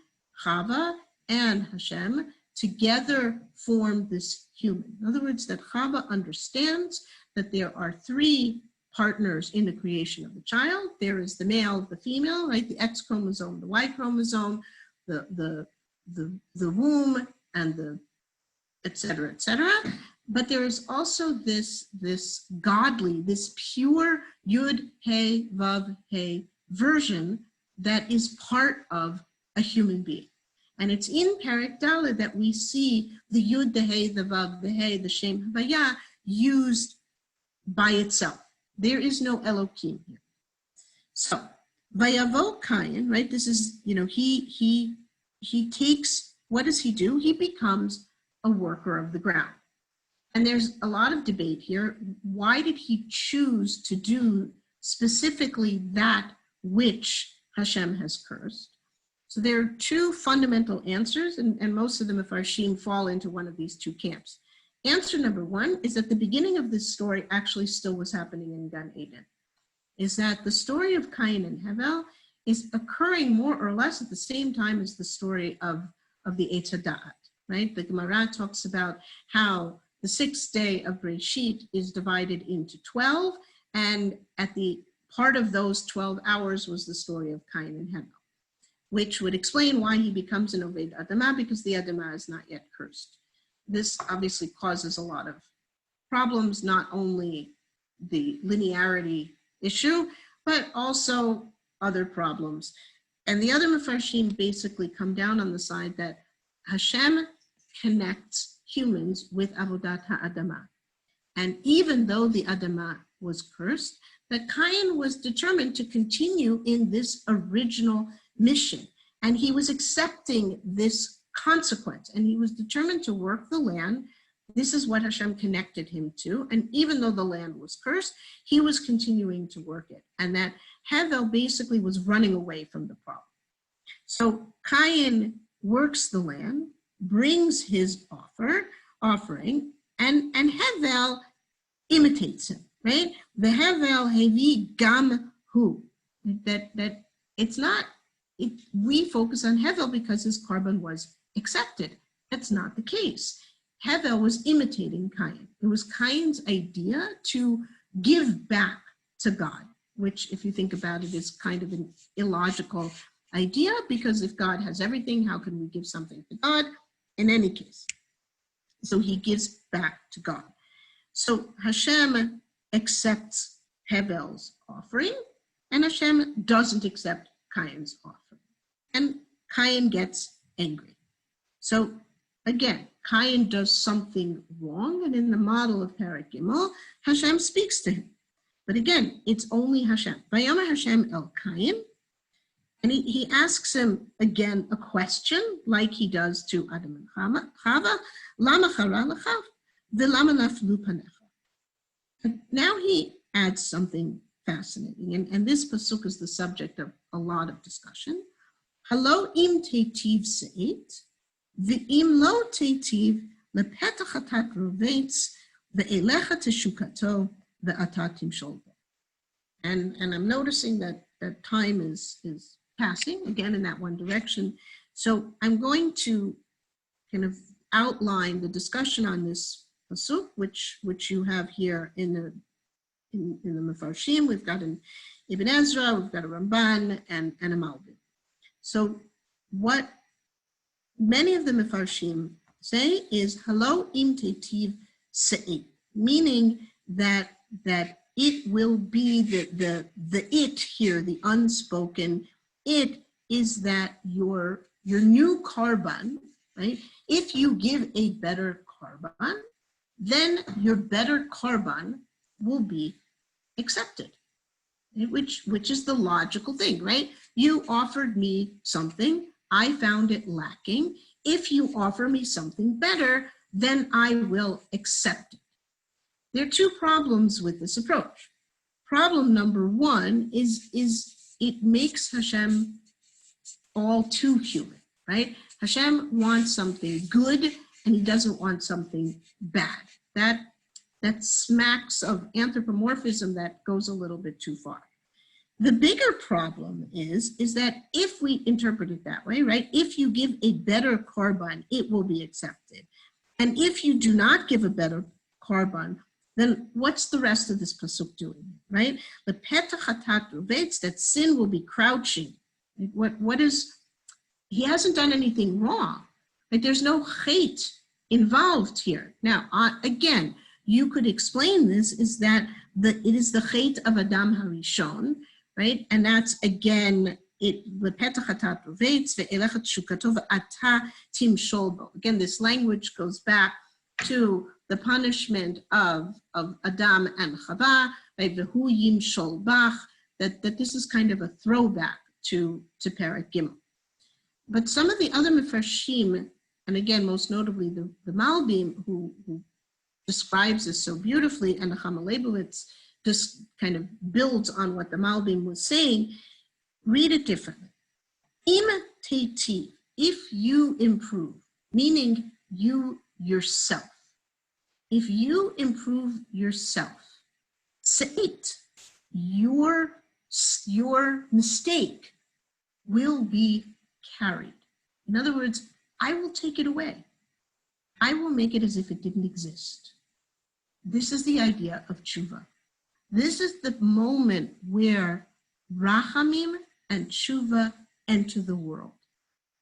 Chava, and Hashem together form this human. In other words, that Chava understands that there are three partners in the creation of the child. There is the male, the female, right? The X chromosome, the Y chromosome, the womb, and the et cetera, but there is also this godly, this pure Yud, He, Vav, He version that is part of a human being. And it's in Perek Dalet that we see the Yud, the He, the Vav, the He, the Shem Havaya used by itself. There is no Elohim here. So, Vayavo Kayin, right? This is, he takes, what does he do? He becomes a worker of the ground. And there's a lot of debate here. Why did he choose to do specifically that which Hashem has cursed? So there are two fundamental answers, and most of the Mefarshim fall into one of these two camps. Answer number one is that the beginning of this story actually still was happening in Gan Eden. Is that the story of Cain and Hevel is occurring more or less at the same time as the story of the Eitz HaDa'at, right? The Gemara talks about how the sixth day of Breshit is divided into 12, and at the part of those 12 hours was the story of Cain and Hevel, which would explain why he becomes an Oved Adamah, because the Adamah is not yet cursed. This obviously causes a lot of problems, not only the linearity issue, but also other problems. And the other Mefarshim basically come down on the side that Hashem connects humans with Avodat HaAdamah. And even though the Adamah was cursed, that Cain was determined to continue in this original mission. And he was accepting this consequence, and he was determined to work the land. This is what Hashem connected him to. And even though the land was cursed, he was continuing to work it. And that Hevel basically was running away from the problem. So Cain works the land, brings his offering, and Hevel imitates him, right? The Hevel hevi gam hu. That it's not, we focus on Hevel because his korban was accepted. That's not the case. Hevel was imitating Cain. It was Cain's idea to give back to God, which, if you think about it, is kind of an illogical idea, because if God has everything, how can we give something to God? In any case, so he gives back to God. So Hashem accepts Hevel's offering, and Hashem doesn't accept Cain's offering. And Cain gets angry. So again, Cain does something wrong, and in the model of Perek Gimel, Hashem speaks to him. But again, it's only Hashem. Vayomer Hashem el Cain, and he asks him again a question, like he does to Adam and Chava, Lama chara lecha v'lama naflu panecha. Now he adds something fascinating, and this pasuk is the subject of a lot of discussion. Halo im teitiv se'it, v'im lo teitiv lepetach atat rovetz, ve'elecha teshukato, ve'atat timshol. And I'm noticing that time is passing again in that one direction. So I'm going to kind of outline the discussion on this pasuk, which you have here in the Mefarshim. We've got an Ibn Ezra, we've got a Ramban, and a Malbim. So what many of the Mefarshim say is Halo im teitiv se'it, meaning that it will be the it here, the unspoken it is that your new korban, right? If you give a better korban, then your better korban will be accepted, which is the logical thing, right? You offered me something, I found it lacking. If you offer me something better, then I will accept it. There are two problems with this approach. Problem number one is it makes Hashem all too human, right? Hashem wants something good, and he doesn't want something bad. That smacks of anthropomorphism that goes a little bit too far. The bigger problem is that if we interpret it that way, right? If you give a better korban, it will be accepted. And if you do not give a better korban, then what's the rest of this pasuk doing, right? The petach hatat rovetz, that sin will be crouching. What is, he hasn't done anything wrong. Like there's no hate involved here. Now, again, you could explain this is that it is the Chet of Adam Harishon, right? And that's again, again, this language goes back to the punishment of Adam and Chava, right? That this is kind of a throwback to Perek Gimel. But some of the other Mefarshim, and again, most notably the Malbim, who describes this so beautifully, and the Chama Leibowitz just kind of builds on what the Malbim was saying, read it differently. Im teiti, if you improve, meaning you yourself, if you improve yourself, seit, your mistake will be carried. In other words, I will take it away. I will make it as if it didn't exist. This is the idea of tshuva. This is the moment where rachamim and tshuva enter the world.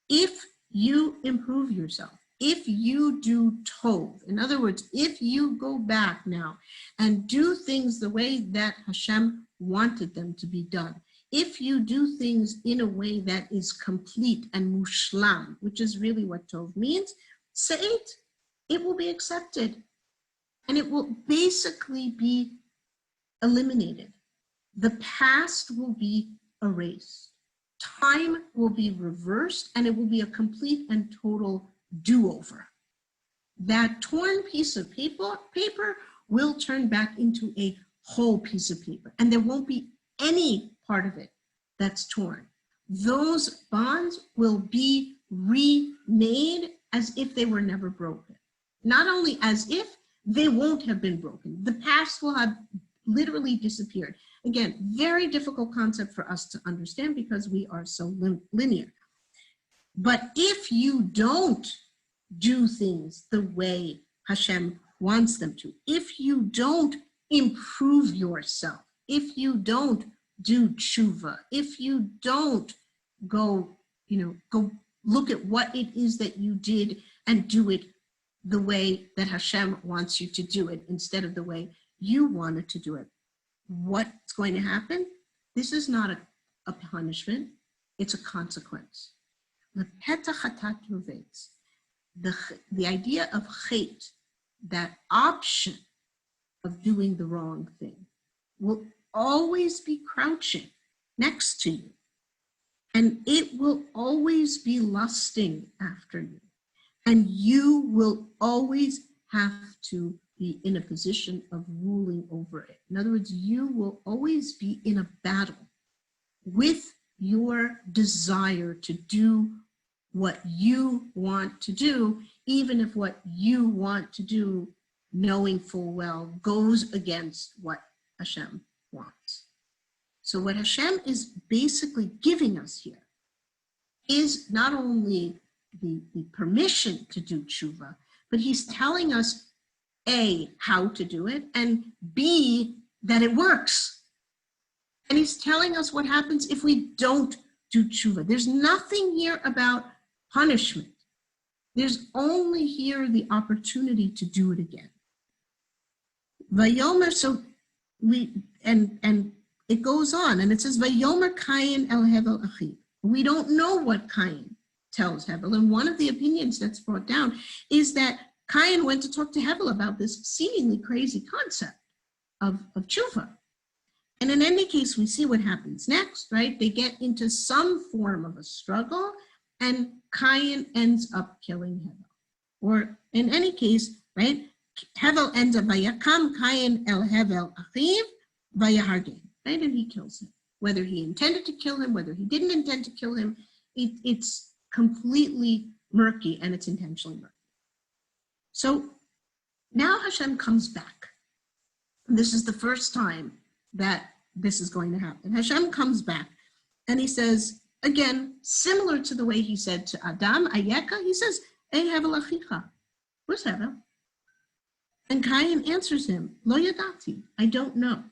If you improve yourself, if you do tov, in other words, if you go back now and do things the way that Hashem wanted them to be done, if you do things in a way that is complete and mushlam, which is really what tov means, seit, it will be accepted. And it will basically be eliminated. The past will be erased. Time will be reversed, and it will be a complete and total do-over. That torn piece of paper will turn back into a whole piece of paper, and there won't be any part of it that's torn. Those bonds will be remade as if they were never broken. Not only as if, they won't have been broken. The past will have literally disappeared. Again, very difficult concept for us to understand because we are so linear. But if you don't do things the way Hashem wants them to, if you don't improve yourself, if you don't do tshuva, if you don't go look at what it is that you did and do it the way that Hashem wants you to do it instead of the way you wanted to do it, what's going to happen? This is not a punishment, it's a consequence. The idea of chet, that option of doing the wrong thing, will always be crouching next to you. And it will always be lusting after you. And you will always have to be in a position of ruling over it. In other words, you will always be in a battle with your desire to do what you want to do, even if what you want to do, knowing full well, goes against what Hashem wants. So what Hashem is basically giving us here is not only the permission to do tshuva, but he's telling us, A, how to do it, and B, that it works. And he's telling us what happens if we don't do tshuva. There's nothing here about punishment. There's only here the opportunity to do it again. Vayomer, so and it goes on, and it says, Vayomer Kayin el Hevel Achiv. We don't know what Kayin tells Hevel, and one of the opinions that's brought down is that Kayin went to talk to Hevel about this seemingly crazy concept of tshuva. And in any case, we see what happens next, right? They get into some form of a struggle, and Kayin ends up killing Hevel. Or in any case, right, Hevel ends up, Vayakam Kayin el Hevel Achiv, Vayahargim, right? And he kills him. Whether he intended to kill him, whether he didn't intend to kill him, it's completely murky, and it's intentionally murky. So now Hashem comes back. This is the first time that this is going to happen. Hashem comes back, and he says, again, similar to the way he said to Adam, Ayeka, he says, Ei Hevel Achicha. Where's Hevel? And Kayin answers him, Lo yadati, I don't know.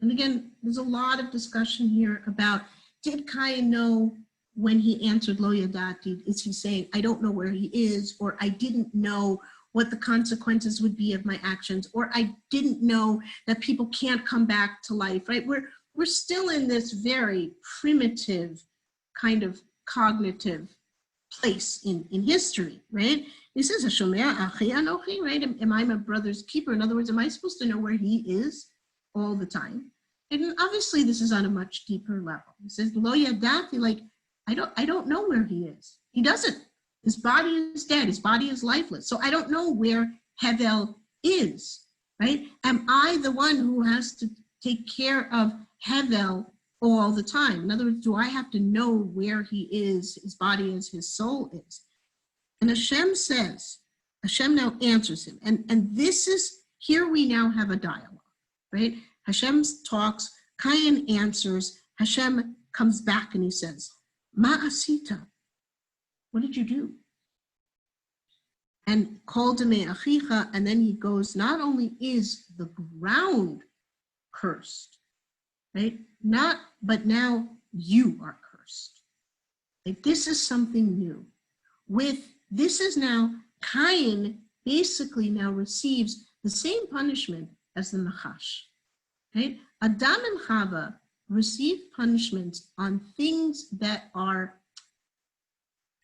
And again, there's a lot of discussion here about, did Kayin know when he answered Lo yadati? Is he saying, I don't know where he is, or I didn't know what the consequences would be of my actions, or I didn't know that people can't come back to life, right? We're still in this very primitive kind of cognitive place in history, right? He says, right? Am I my brother's keeper? In other words, am I supposed to know where he is all the time? And obviously this is on a much deeper level. He says, Lo yadati, like, I don't know where he is. He doesn't. His body is dead. His body is lifeless. So I don't know where Hevel is, right? Am I the one who has to take care of Hevel all the time? In other words, do I have to know where he is, his body is, his soul is? And Hashem says, Hashem now answers him. And this is, here we now have a dialogue, right? Hashem talks, Cain answers, Hashem comes back and he says, Ma asita, what did you do? And called me achicha, and then he goes, not only is the ground cursed, right? But now you are cursed. Like, this is something new. This is now, Cain basically now receives the same punishment as the Nachash, right? Adam and Chava receive punishments on things that are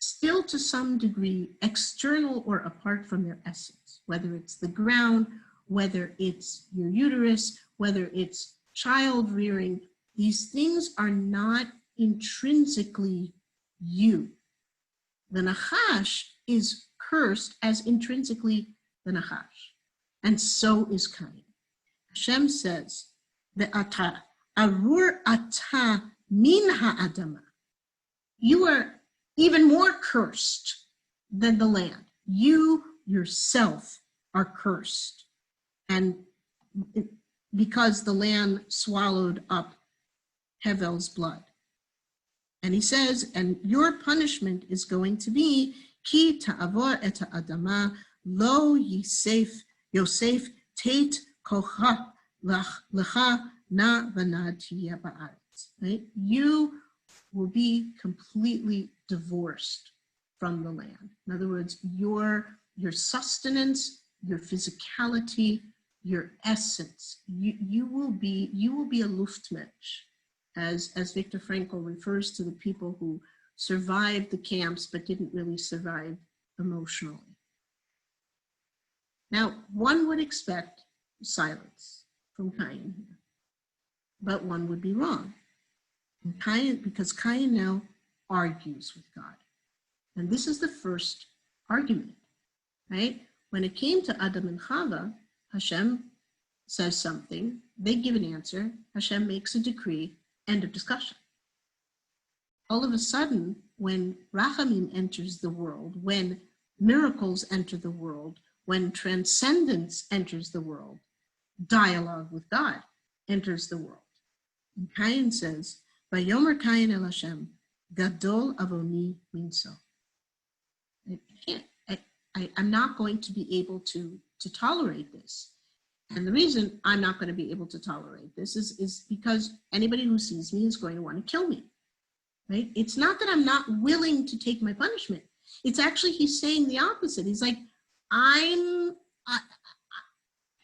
still to some degree external or apart from their essence, whether it's the ground, whether it's your uterus, whether it's child rearing. These things are not intrinsically you. The Nachash is cursed as intrinsically the Nachash, and so is Cain. Hashem says, "Ve'ata arur ata min ha'adama." You are even more cursed than the land. You yourself are cursed, and because the land swallowed up Hevel's blood. And he says, and your punishment is going to be ki ta'avor et ha'adama lo yosef tet kocha lecha na v'nad tiya ba'aretz. Right? You will be completely divorced from the land. In other words, your sustenance, your physicality, your essence, you will be a Luftmensch, as Viktor Frankl refers to the people who survived the camps but didn't really survive emotionally. Now, one would expect silence from Cain here, but one would be wrong. Because Cain now argues with God. And this is the first argument, right? When it came to Adam and Chava, Hashem says something, they give an answer, Hashem makes a decree, end of discussion. All of a sudden, when Rachamim enters the world, when miracles enter the world, when transcendence enters the world, dialogue with God enters the world. And Cain says, Vayomer Cain el Hashem, Gadol avoni minso. I'm not going to be able to tolerate this. And the reason I'm not going to be able to tolerate this is because anybody who sees me is going to want to kill me, right? It's not that I'm not willing to take my punishment. It's actually, he's saying the opposite. He's like, I'm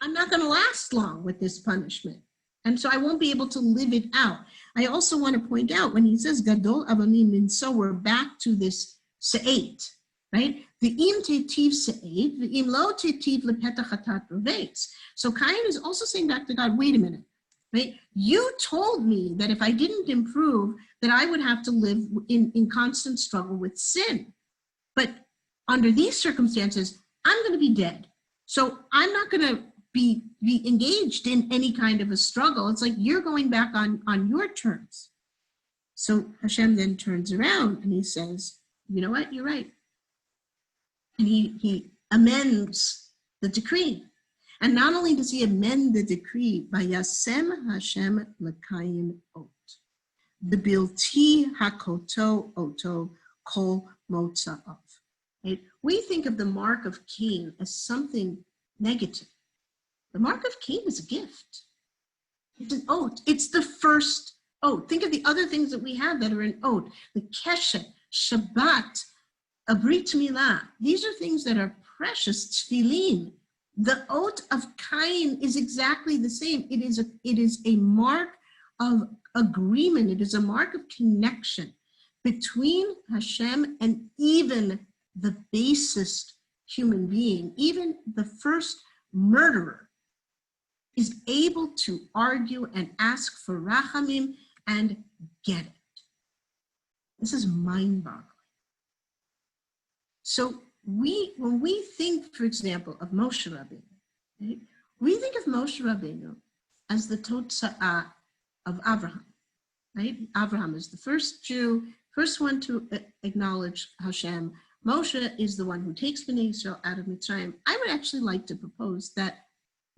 not going to last long with this punishment. And so I won't be able to live it out. I also want to point out when he says Gadol avoni minso, we're back to this se'et, right? V'im tetiv se'et, v'im lo tetiv lepetach hatat rovetz. So Cain is also saying back to God, wait a minute, right? You told me that if I didn't improve, that I would have to live in constant struggle with sin. But under these circumstances, I'm going to be dead. So I'm not going to be engaged in any kind of a struggle. It's like you're going back on your terms. So Hashem then turns around and he says, you know what, you're right. And he amends the decree. And not only does he amend the decree, Vayasem Hashem l'Cain ot, the bilti hakoto oto kol motza'av. Right? We think of the mark of Cain as something negative. The mark of Cain is a gift. It's an oath. It's the first oath. Think of the other things that we have that are an oath. The Keshet, Shabbat, a Brit Milah. These are things that are precious tefillin. The oath of Cain is exactly the same. It is a mark of agreement. It is a mark of connection between Hashem and even the basest human being, even the first murderer, is able to argue and ask for rachamim and get it. This is mind-boggling. So when we think, for example, of Moshe Rabbeinu, right, we think of Moshe Rabbeinu as the totza'ah of Abraham, right? Abraham is the first Jew, first one to acknowledge Hashem. Moshe is the one who takes Bnei Israel out of Mitzrayim. I would actually like to propose that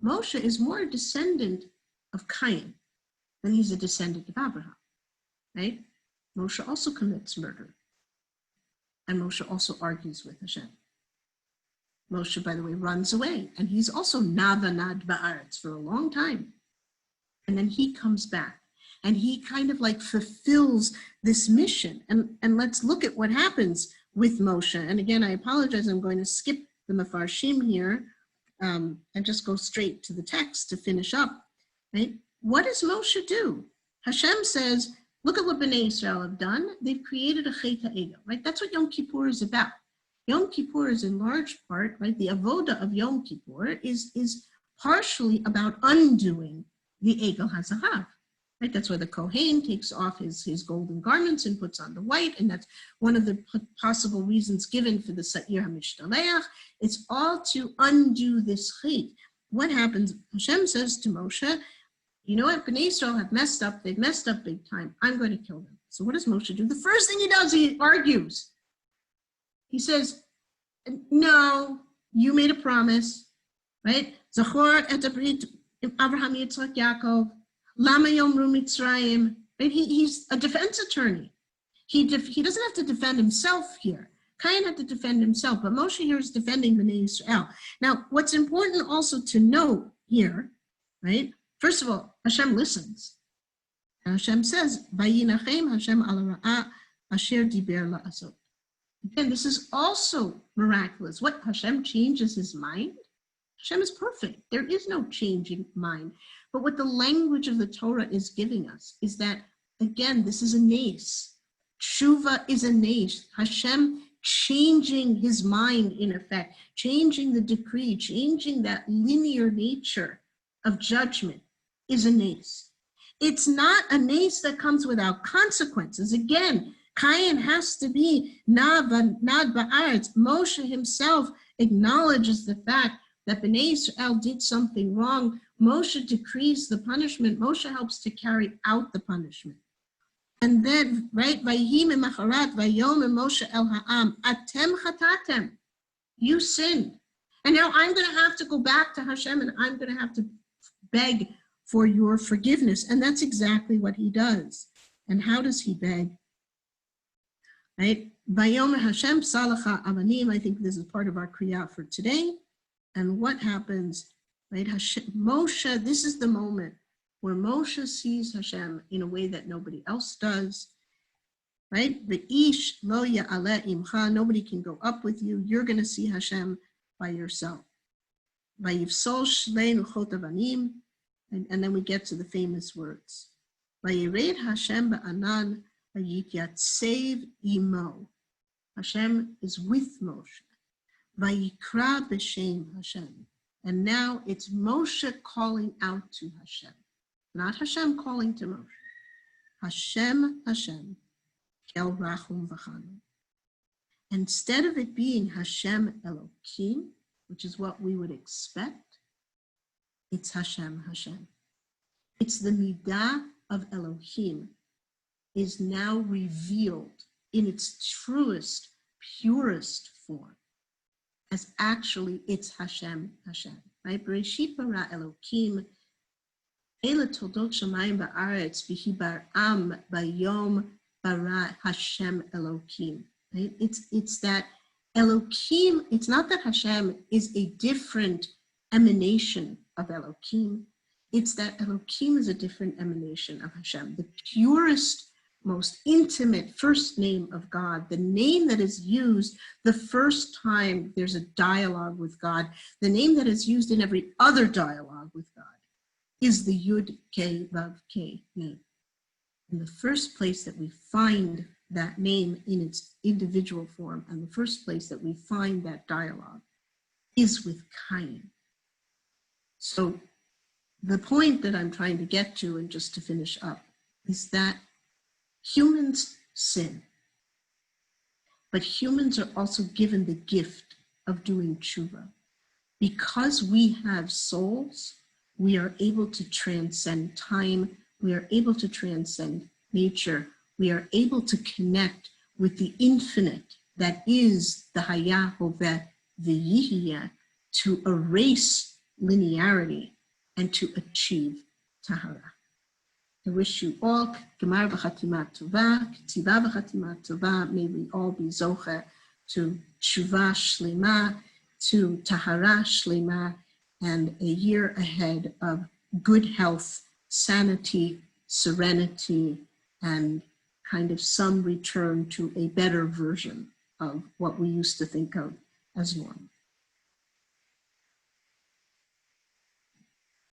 Moshe is more a descendant of Cain than he's a descendant of Abraham, right? Moshe also commits murder. And Moshe also argues with Hashem. Moshe, by the way, runs away. And he's also navanad ba'aretz for a long time. And then he comes back. And he kind of like fulfills this mission. And let's look at what happens with Moshe. And again, I apologize. I'm going to skip the Mefarshim here and just go straight to the text to finish up. Right? What does Moshe do? Hashem says, look at what Bnei Israel have done. They've created a chet ha'egel, right? That's what Yom Kippur is about. Yom Kippur is in large part, right? The avoda of Yom Kippur is partially about undoing the egel hazahav, right? That's why the Kohen takes off his golden garments and puts on the white, and that's one of the possible reasons given for the Sa'ir HaMishtaleach. It's all to undo this chet. What happens? Hashem says to Moshe, you know what? Bnei Israel have messed up. They've messed up big time. I'm going to kill them. So what does Moshe do? The first thing he does, he argues. He says, no, you made a promise, right? Zachor et abrit Abraham Yitzchak Yaakov, Lama Yomru Mitzrayim. Right? He's a defense attorney. He doesn't have to defend himself here. Cain had to defend himself, but Moshe here is defending Bnei Israel. Now, what's important also to note here, right? First of all, Hashem listens. And Hashem says, Vayinachem Hashem al ra'ah asher diber la'asot. Again, this is also miraculous. What, Hashem changes his mind? Hashem is perfect. There is no changing mind. But what the language of the Torah is giving us is that, again, this is a nace. Teshuva is a nace. Hashem changing his mind, in effect, changing the decree, changing that linear nature of judgment is a nace. It's not a nace that comes without consequences. Again, Cain has to be nad ba'aretz. Moshe himself acknowledges the fact that Bnei Israel did something wrong. Moshe decrees the punishment. Moshe helps to carry out the punishment. And then, right, Vayhi me'macharat vayom Moshe el ha'am atem chatatem. You sinned. And now I'm going to have to go back to Hashem and I'm going to have to beg for your forgiveness. And that's exactly what he does. And how does he beg? Right? Vayomer Hashem salacha avanim. I think this is part of our kriya for today. And what happens? Right? Moshe, this is the moment where Moshe sees Hashem in a way that nobody else does. Right? Ve'ish lo ya'aleh imcha. Nobody can go up with you. You're going to see Hashem by yourself. Vayivsol shlei luchot avanim. And then we get to the famous words. Vayired Hashem ba'anan vayityatsev imo. Hashem is with Moshe. Vayikra b'shem Hashem. And now it's Moshe calling out to Hashem. Not Hashem calling to Moshe. Hashem, Hashem, kel rachum v'chanu. Instead of it being Hashem Elohim, which is what we would expect, it's Hashem, Hashem. It's the midah of Elohim is now revealed in its truest, purest form, as actually it's Hashem, Hashem. Right? Bereshit bara Elohim, Eila toldot shamayim ba'aretz v'hi bar'am bayom bara Hashem Elohim. Right? It's that Elohim, it's not that Hashem is a different emanation of Elohim. It's that Elohim is a different emanation of Hashem. The purest most intimate first name of God, the name that is used the first time there's a dialogue with God, the name that is used in every other dialogue with God, is the Yud Ke Vav Ke name. And the first place that we find that name in its individual form, and the first place that we find that dialogue, is with Cain. So the point that I'm trying to get to, and just to finish up, is that humans sin, but humans are also given the gift of doing tshuva. Because we have souls, we are able to transcend time, we are able to transcend nature, we are able to connect with the infinite that is the Haya Hoveh V'Yihiyeh, to erase linearity and to achieve Tahara. I wish you all Gemar v'chatima tova, K'tiva v'chatima tova. May we all be zoche to Tshuva Shlema, to Tahara Shlema, and a year ahead of good health, sanity, serenity, and kind of some return to a better version of what we used to think of as normal.